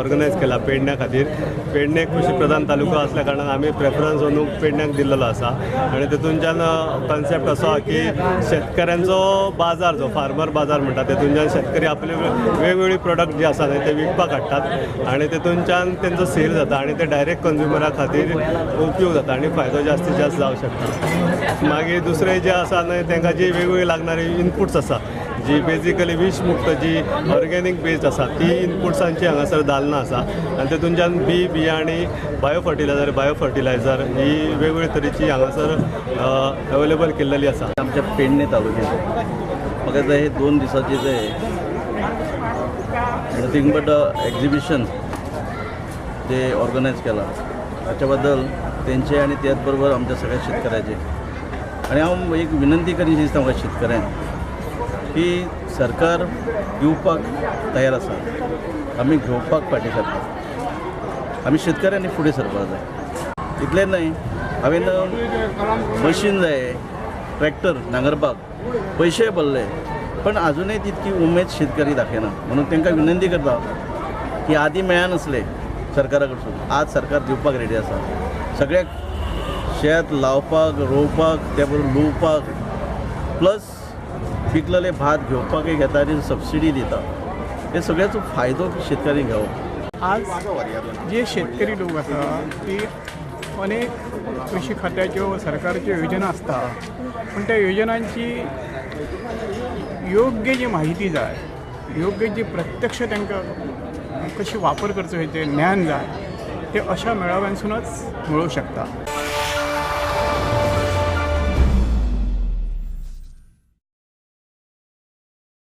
Organise केला पेडण्या खातीर. पेडणे कृषी प्रधान तालुको असल्या कारणान आमी प्रेफरन्स म्हणून पेडण्याक दिल्लो आसा आनी तेतूनच्यान कन्सेप्ट असो आहा की शेतकऱ्यांचो बाजार जो फार्मर बाजार म्हणटा तेतूनच्यान शेतकरी आपले वेगवेगळी प्रोडक्ट जे आसा ते विकपाक हाडटात आनी तेतूनच्यान तेंचो सेल जाता आनी ते डायरेक्ट कंज्युमरा खातीर उपयोग जाता आनी फायदो जास्तीत जास्त जावंक शकता. मागीर दुसरें जें आसा न्हय तांकां जी वेगवेगळी लागणारी इनपुट्स आसा जी बेजिकली विश मुक्त जी ऑर्गेनीक बेस्ड आसा ती इनपुट्सांची हांगासर दालना आसा आनी तेतूनच्यान बियाणी बायो फर्टिलायझर ही वेगवेगळ्या तरेची हांगासर अवेलेबल केल्लेली आसा. आमच्या पेडणे तालुक्यात म्हाका हे 2 दिसाचे जे नथिंग बट एक्झिबिशन जे ऑर्गनायज केला हाच्या बद्दल तेंचे आणि त्याच बरोबर आमच्या सगळ्या शेतकऱ्याचे आणि हांव एक विनंती करीन दिसता म्हाका शेतकऱ्यांक की सरकार दिवपाक तयार आसा, आमी घेवपाक फाटीं सरता, आमी शेतकऱ्यांनी फुडें सरपाक जाय. इतलें न्हय, हांवें मशीन जाय, ट्रॅक्टर नांगरपाक पयशे भरले पण अजूनय तितकी उमेद शेतकरी दाखयना. म्हणून तांकां विनंती करता की आदी मेळनासले सरकारा कडसून, आज सरकार दिवपाक रेडी आसा. सगळ्याक शेत लावपाक रोवपाक त्या बरोबर लुवपाक प्लस पिकलेले भात घेवपाक घेता आनी सबसिडी दिता. हे सगळ्याचो फायदो शेतकरी घेवप. आज जे शेतकरी लोक आसा ती अनेक कृषी खात्याच्यो सरकारच्यो योजना आसता पण त्या योजनांची योग्य जी माहिती जाय, योग्य जी प्रत्यक्ष तांकां कशी वापर करचो हेचें ज्ञान जाय ते अशा मेळाव्यांसूनच मिळू शकता.